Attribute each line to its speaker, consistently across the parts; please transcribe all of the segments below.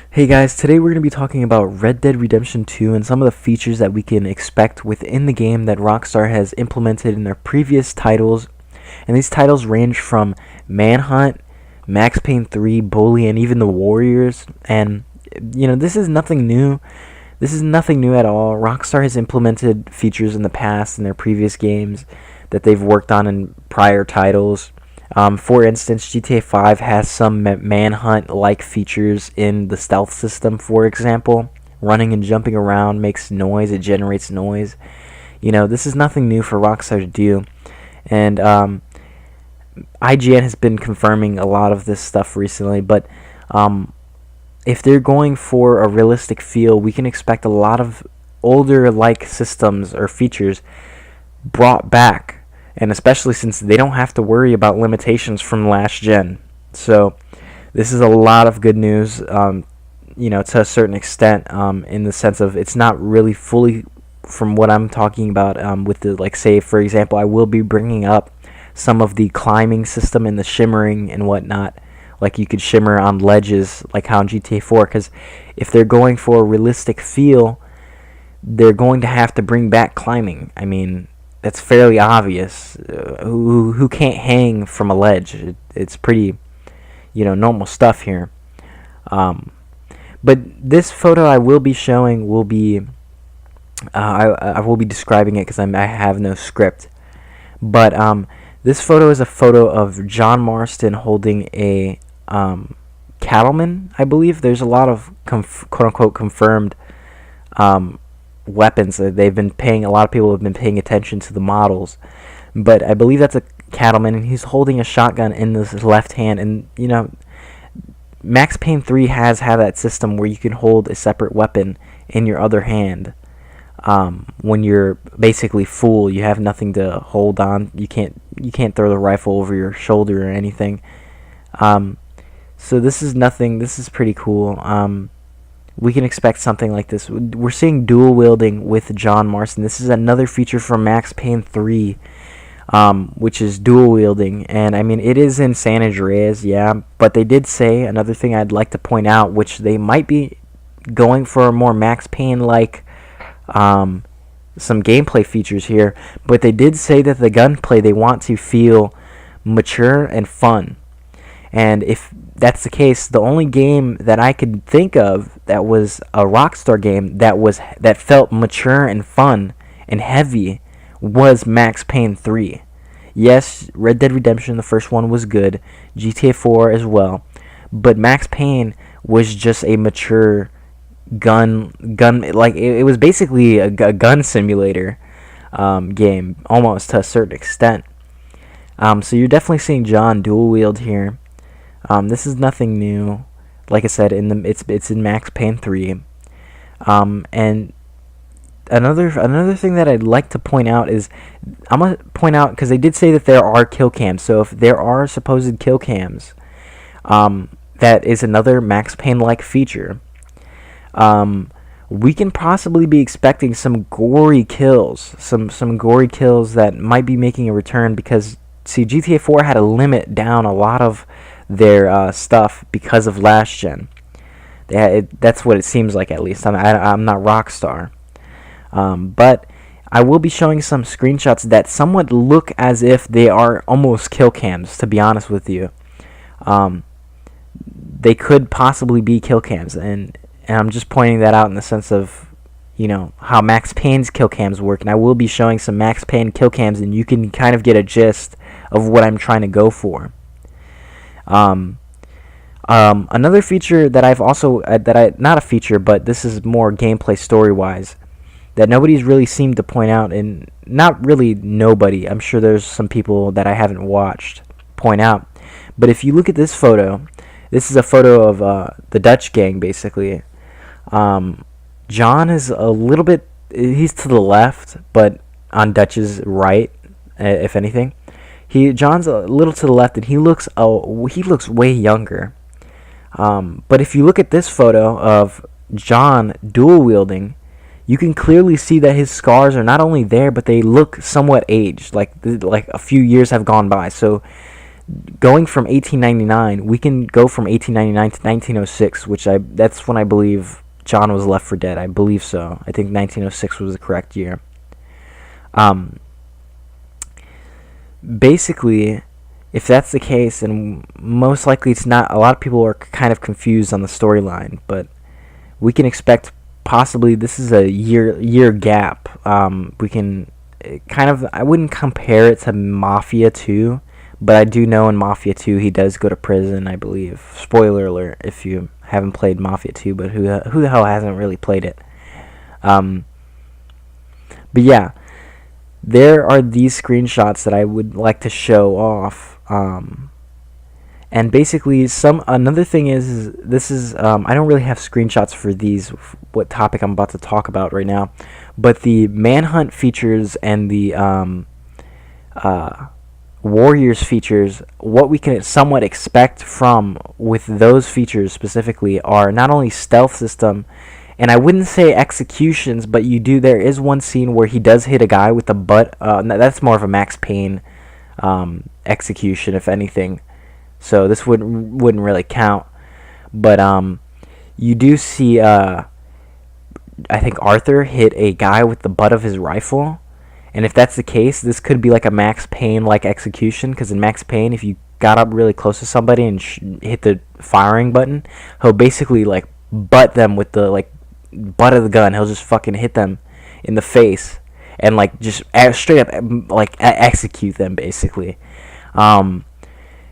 Speaker 1: Hey guys, today we're going to be talking about Red Dead Redemption 2 and some of the features that we can expect within the game that Rockstar has implemented in their previous titles. And these titles range from Manhunt, Max Payne 3, Bully, and even the Warriors. And, this is nothing new. This is nothing new at all. Rockstar has implemented features in the past in their previous games that they've worked on in prior titles. For instance, GTA 5 has some Manhunt-like features in the stealth system, for example. Running and jumping around makes noise, it generates noise. This is nothing new for Rockstar to do. And IGN has been confirming a lot of this stuff recently, but if they're going for a realistic feel, we can expect a lot of older-like systems or features brought back. And especially since they don't have to worry about limitations from last gen. So this is a lot of good news, to a certain extent, in the sense of it's not really fully from what I'm talking about with the, say, for example, I will be bringing up some of the climbing system and the shimmering and whatnot. Like you could shimmer on ledges like how in GTA 4, because if they're going for a realistic feel, they're going to have to bring back climbing. I mean, that's fairly obvious. Who can't hang from a ledge? It's pretty, normal stuff here. But this photo I will be showing will be, I will be describing it because I have no script. But this photo is a photo of John Marston holding a cattleman, I believe. There's a lot of quote-unquote confirmed weapons that a lot of people have been paying attention to the models, but I believe that's a cattleman, and he's holding a shotgun in his left hand. And Max Payne 3 has had that system where you can hold a separate weapon in your other hand. When you're basically full, you have nothing to hold on. You can't throw the rifle over your shoulder or anything. So this is nothing. This is pretty cool. We can expect something like this. We're seeing dual wielding with John Marston. This is another feature from Max Payne 3, which is dual wielding. And I mean, it is in San Andreas, yeah. But they did say, another thing I'd like to point out, which they might be going for a more Max Payne-like some gameplay features here. But they did say that the gunplay, they want to feel mature and fun. And if that's the case, the only game that I could think of that was a Rockstar game that felt mature and fun and heavy was Max Payne 3. Yes, Red Dead Redemption, the first one, was good. GTA 4 as well. But Max Payne was just a mature gun like it was basically a gun simulator game, almost to a certain extent. So you're definitely seeing John dual wield here. This is nothing new. Like I said, it's in Max Payne 3. And another thing that I'd like to point out is, I'm gonna point out, because they did say that there are kill cams. So if there are supposed kill cams, that is another Max Payne-like feature. We can possibly be expecting some gory kills, some gory kills that might be making a return, because see, GTA 4 had to limit down a lot of their stuff because of last gen. That's what it seems like, at least. I'm not Rockstar, but I will be showing some screenshots that somewhat look as if they are almost kill cams. To be honest with you, they could possibly be kill cams, and I'm just pointing that out in the sense of how Max Payne's kill cams work. And I will be showing some Max Payne kill cams, and you can kind of get a gist of what I'm trying to go for. Another feature that I've also not a feature, but this is more gameplay story wise, that nobody's really seemed to point out, and not really nobody, I'm sure there's some people that I haven't watched point out, but if you look at this photo, this is a photo of the Dutch gang, basically. John is a little bit, he's to the left, but on Dutch's right, if anything. John's a little to the left, and he looks way younger. But if you look at this photo of John dual wielding, you can clearly see that his scars are not only there, but they look somewhat aged, like a few years have gone by. So going from 1899, we can go from 1899 to 1906, that's when I believe John was left for dead. I believe so. I think 1906 was the correct year. Basically, if that's the case, then most likely it's not. A lot of people are kind of confused on the storyline, but we can expect possibly this is a year gap. We can kind of, I wouldn't compare it to Mafia 2, but I do know in Mafia 2 he does go to prison, I believe. Spoiler alert if you haven't played Mafia 2, but who the hell hasn't really played it? But yeah, there are these screenshots that I would like to show off. And basically, another thing is this is I don't really have screenshots for these, what topic I'm about to talk about right now, but the manhunt features and the warriors features, what we can somewhat expect from with those features specifically are not only stealth system, and I wouldn't say executions, but there is one scene where he does hit a guy with the butt. That's more of a Max Payne execution, if anything. So this wouldn't really count. But you do see, I think Arthur hit a guy with the butt of his rifle. And if that's the case, this could be like a Max Payne-like execution, because in Max Payne, if you got up really close to somebody and hit the firing button, he'll basically like butt them with the like butt of the gun. He'll just fucking hit them in the face and like just straight up like execute them basically.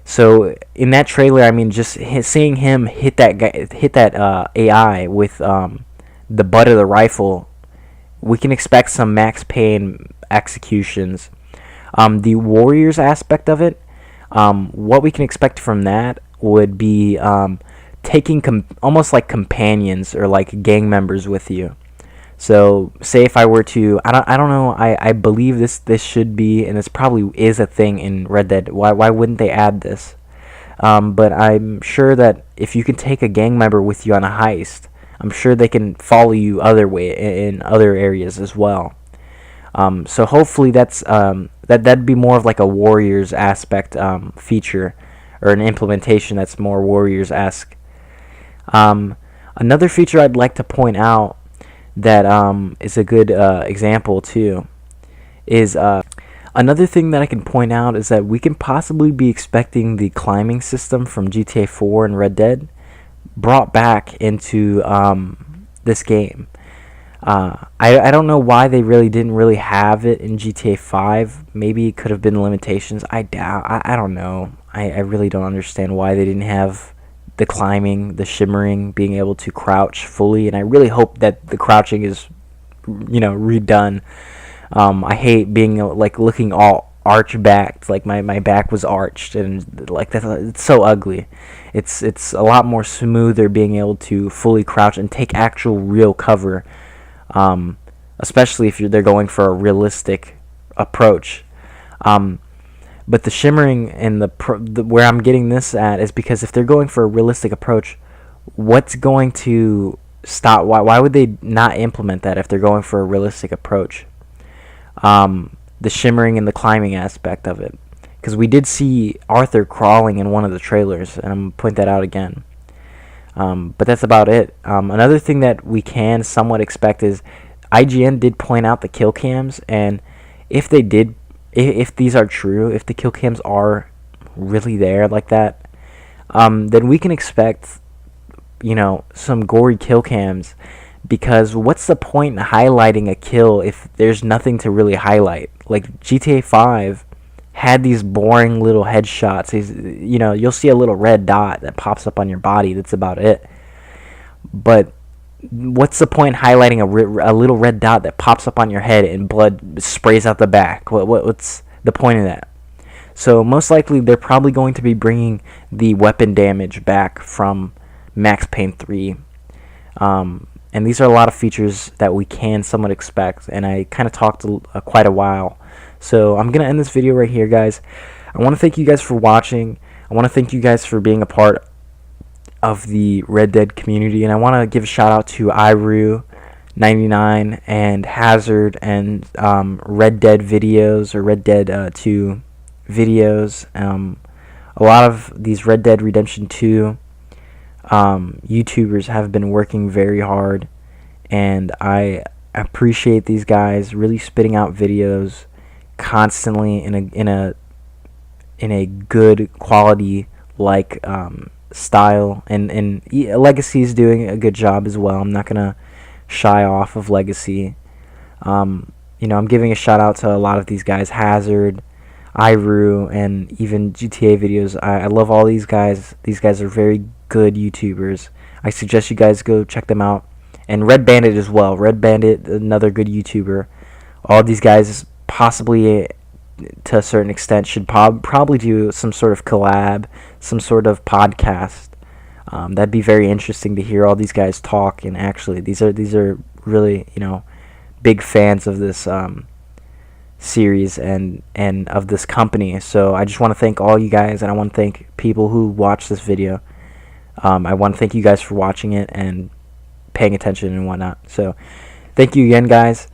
Speaker 1: So in that trailer, I mean, just seeing him hit that AI with the butt of the rifle, we can expect some Max Payne executions. The Warriors aspect of it, what we can expect from that would be taking almost like companions or like gang members with you. So say if I were to, I don't know, I believe this should be, and this probably is a thing in Red Dead. Why wouldn't they add this? But I'm sure that if you can take a gang member with you on a heist, I'm sure they can follow you in other areas as well. So hopefully that'd be more of like a Warriors aspect feature, or an implementation that's more Warriors-esque. Another feature I'd like to point out that is a good example too is another thing that I can point out is that we can possibly be expecting the climbing system from GTA 4 and Red Dead brought back into this game. I don't know why they didn't really have it in GTA 5. Maybe it could have been limitations. I don't know. I really don't understand why they didn't have the climbing, the shimmering, being able to crouch fully, and I really hope that the crouching is, redone. I hate being like looking all arch backed, like my back was arched, and like it's so ugly. It's a lot more smoother being able to fully crouch and take actual real cover, especially if they're going for a realistic approach. But the shimmering and where I'm getting this at is because if they're going for a realistic approach, what's going to stop? Why would they not implement that if they're going for a realistic approach? The shimmering and the climbing aspect of it, because we did see Arthur crawling in one of the trailers, and I'm gonna point that out again. But that's about it. Another thing that we can somewhat expect is IGN did point out the kill cams, and if these are true, if the kill cams are really there like that, then we can expect, some gory kill cams, because what's the point in highlighting a kill if there's nothing to really highlight? Like GTA 5 had these boring little headshots. You'll see a little red dot that pops up on your body. That's about it. But what's the point in highlighting a little red dot that pops up on your head and blood sprays out the back? What's the point of that? So most likely they're probably going to be bringing the weapon damage back from Max Payne 3. And these are a lot of features that we can somewhat expect, and I kind of talked quite a while. So I'm going to end this video right here, guys. I want to thank you guys for watching. I want to thank you guys for being a part of the Red Dead community, and I want to give a shout out to Iru99 and Hazard and Red Dead videos, or Red Dead 2 videos. a lot of these Red Dead Redemption 2 YouTubers have been working very hard, and I appreciate these guys really spitting out videos constantly in a good quality style, and Legacy is doing a good job as well. I'm not gonna shy off of Legacy. I'm giving a shout out to a lot of these guys, Hazard, Iru, and even GTA videos. I love all these guys. These guys are very good YouTubers. I suggest you guys go check them out. And Red Bandit as well. Red Bandit, another good YouTuber. All these guys possibly, to a certain extent, should probably do some sort of collab, some sort of podcast. That'd be very interesting to hear all these guys talk. And actually, these are really big fans of this series and of this company. So I just want to thank all you guys, and I want to thank people who watch this video. I want to thank you guys for watching it and paying attention and whatnot. So thank you again, guys.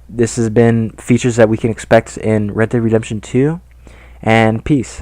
Speaker 1: This has been features that we can expect in Red Dead Redemption 2, and peace.